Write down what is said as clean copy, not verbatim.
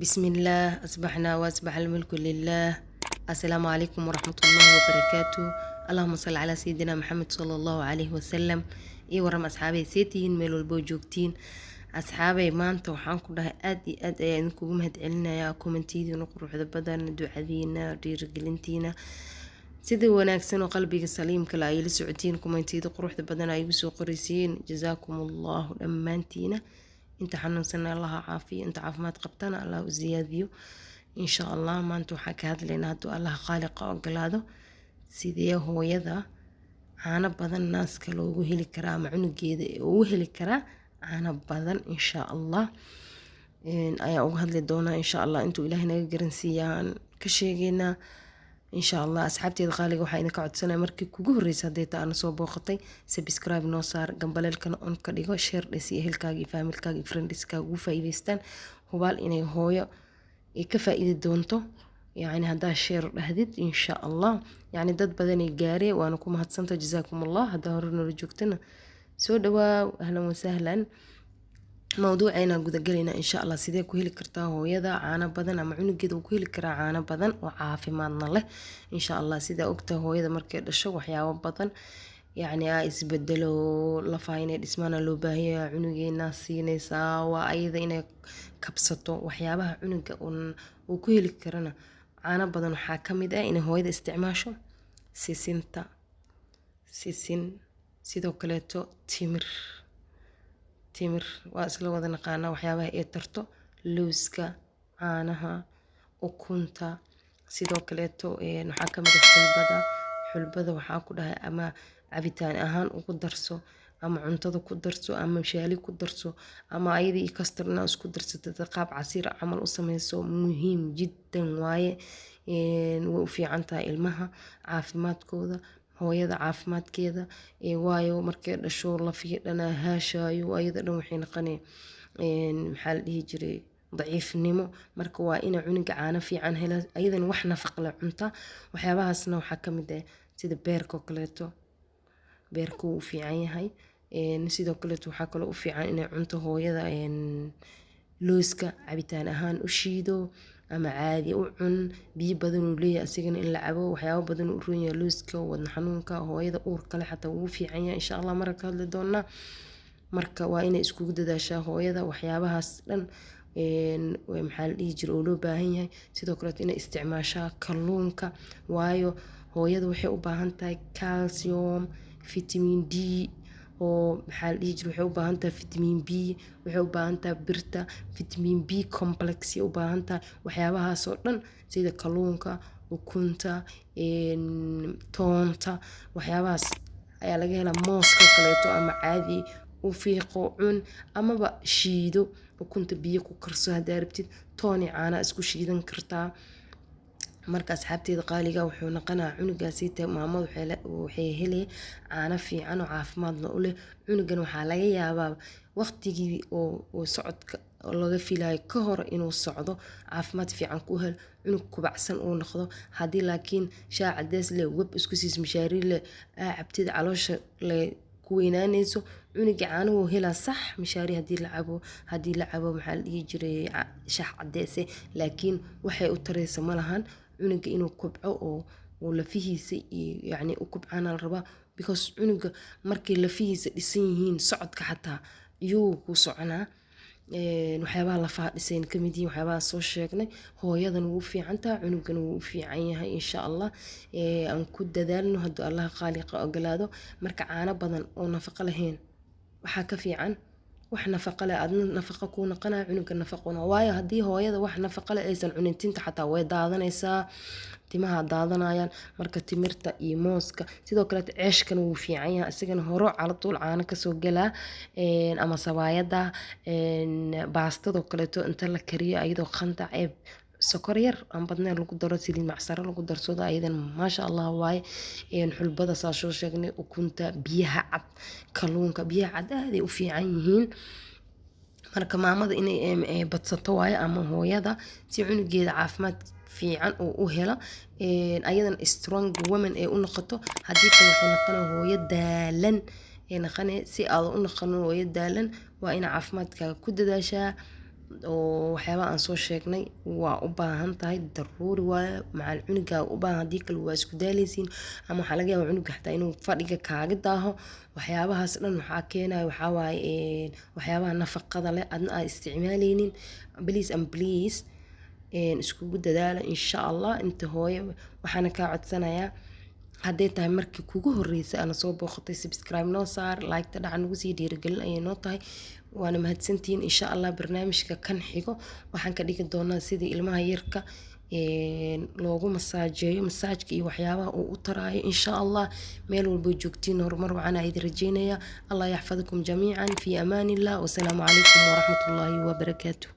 بسم الله أصبحنا وأصبح الملك لله. السلام عليكم ورحمة الله وبركاته. اللهم صل على سيدنا محمد صلى الله عليه وسلم. إيه ورم أصحابي سيتين ميلو البوجوكتين أصحابي maanta waxaan ku dhahay aad iyo aad ayaan idinkugu mahadcelinayaa kommentidiina quruxda badan ducadiina dhiirigelintiina sida wanaagsan oo qalbiga saliimka la ay la socotiin kommentiyada quruxda badan ay igu soo qoraysiin jazaakumullahu dhammaantiina inta xanuunsan allaha caafiyo inta caafimaad qabtana allah u ziyaadiyo insha allah maanta waxaan ka hadlaynaa hadduu allaha khaaliqa ogolaado sidee hooyada caano badan naaska loogu heli karaa ama cunugeeda ugu heli karaa caano badan insha allah ayaa uga hadli doonaa insha allah intuu ilaahay naga garansiiyaan ka sheegaynaa insha allah asxaabteeda qaaliga waxaa idinka codsanaya markii kugu horreysa hadday taa ana soo booqatay subscribe noo saar gambaleelkana on ka dhigo share dhis iyo ehelkaaga iyo faamilkaaga iyo friendiskaaga ugu faa'iidaystaan hubaal inay hooyo ay ka faa'iidi doonto يعني هذا شير هديد إن شاء الله يعني دad badan ay gaaree waana ku mahadsantahay jazaakumullah hadda horena la joogtana soo dhawaa ahlan wasahlan mawduuceena guda galayna insha allah sidee ku heli kartaa hooyada caano badan ama cunugeeda ku heli karaa caano badan oo caafimaadna leh insha allah sida ogtaa hooyada markay dhasho waxyaabo badan يعني isbedelo lafaha inay dhismaana loo baahanyahay cunugeena siinaysaa waa ayada inay kabsato waxyaabaha cunuga uu ku heli karana caano badan waxaa ka mid ah inay hooyada isticmaasho sisin sidoo kaleeto timir waa isla wada naqaanaa waxyaabaha ay tarto lowska caanaha ukunta sidoo kaleeto waxaa ka mid ah xulbada waxaa ku dhahay ama cabitaan ahaan ugu darso ama cuntada ku darso ama shaali ku darso ama ayada iyo kastarna isku darsatay qaab casiir camal u sameyso muhiim jiddan waaye way u fiican tahay ilmaha caafimaadkooda hooyada caafimaadkeeda waayo markay dhasho lafiya dhana haashaayo ayada dhan waxay noqonay maxaa la dhihi jiray daciifnimo marka waa ina cunuga caano fiican hela ayadana wax nafaqo leh cunta waxyaabahaasna waxaa ka mid ah sida beerka oo kaleeto beerku wuu u fiican yahay sidoo kaleeto waxaa kaloo u fiican inay cunto hooyada looska cabitaan ahaan u shiido ama caadi u cun biyo badan uu leeyahay asigana in la cabo waxyaabo badan uu roon yahay looska wadna xanuunka hooyada uur kale xataa wuu fiican yahay insha allah marka ka hadli doonaa marka waa inay iskugu dadaashaa hooyada waxyaabahaas dhan maxaa la dhihi jiray oo loo baahan yahay sidoo kaleeto inay isticmaashaa kalluunka waayo hooyada waxay u baahan tahay calcium vitamin D oo maxaa la dhihi jiray waxay u baahan tahay vitamin B waxay u baahan tahay birta vitamin B complex ay u baahan tahay waxyaabahaas oo dhan sida kalluunka ukunta toonta waxyaabahaas ayaa laga helaa mooska kaleeto ama caadi u fiiqo cun amaba shiido ukunta biyo ku karso haddaa rabtid tooni caana isku shiidan kartaa marka asxaabteeda qaaliga wuxuu noqonaa cunugaasi maamadu waxay helay caano fiican oo caafimaadna u leh cunugan waxaa laga yaabaa waqtigii oo socodka laga filayo ka hor inuu socdo caafimaad fiican ku hel cunug kubacsan uu noqdo haddii laakiin shaa cadeys leh web isku siis mishaari leh cabtida caloosha le ku weynaanayso cunuga caanahu helaa sax mishaari haddii la cabo maxaa la dhihi jiray shax cadeys laakiin waxay u taraysa ma lahan cunuga inuu kobco oo lafihiisa yani u kobcana la rabaa because cunuga markay lafihiisa dhisan yihiin socodka xataa iyuu ku soconaa waxyaabaha lafaha dhisayn ka mid yihiin waxyaabaha soo sheegnay hooyadan wuu fiican tahay cunugana wuu u fiican yahay insha allah aan ku dadaalno hadduu allaha khaaliqa ogolaado marka caano badan oo nafaqo lahayn waxaa ka fiican wax nafaqo leh adna nafaqo kuu noqonaya cunuga nafaqona waayo haddii hooyada wax nafaqo leh aysan cunin tinta xataa way daadanaysaa timaha daadanayaan marka timirta iyo mooska sidoo kale ceeshkana wuu fiican yahay isagana horo caladuul caano kasoo galaa ama sabaayada baastadoo kaleeto inta la kariyo ayadoo qandac sokor yar aan badnayn lagu daro saliid macsaro lagu darsado ayadan maasha allah waaye xulbada saa soo sheegnay ukunta biyaha cad kalluunka biyaha cad aaday u fiican yihiin marka maamada inay badsato waaye ama hooyada si cunugeeda caafimaad fiican oo u helo ayadan strong woman ee u noqoto haddii kale waxay noqonaa hooyo daalan ee noqonay si aad u noqono hooyo daalan waa ina caafimaadkaaga ku dadaashaa oo waxyaabaha aan soo sheegnay waa u baahan tahay daruuri waaye macal cunuga u baahan haddii kale waa isku daaleysiin ama waxaa laga yaabaa cunuga xataa inuu fadhiga kaaga daaho waxyaabahaas dhan waxaa keenaya waxaa waaye waxyaabaha nafaqada leh adna aad isticmaaleynin please and please iskugu dadaala insha allah inta hooyo waxaana kaa codsanayaa hadday tahay markii kugu horreysay ana soo booqatay subscribe noo saar like-ta dhaca nagu sii dhiirigelin ayay noo tahay waana mahadsantihiin insha allah barnaamijka kan xigo waxaan ka dhigi doonaa sidii ilmaha yarka loogu masaajeeyo masaajka iyo waxyaabaha uu u taraayo insha allah meel walbo joogtiin horumar waxaan idin rajeynaya allah yaxfadakum jamiican fi amaan illah wasalaamu calaykum waraxmatullaahi wabarakaatuh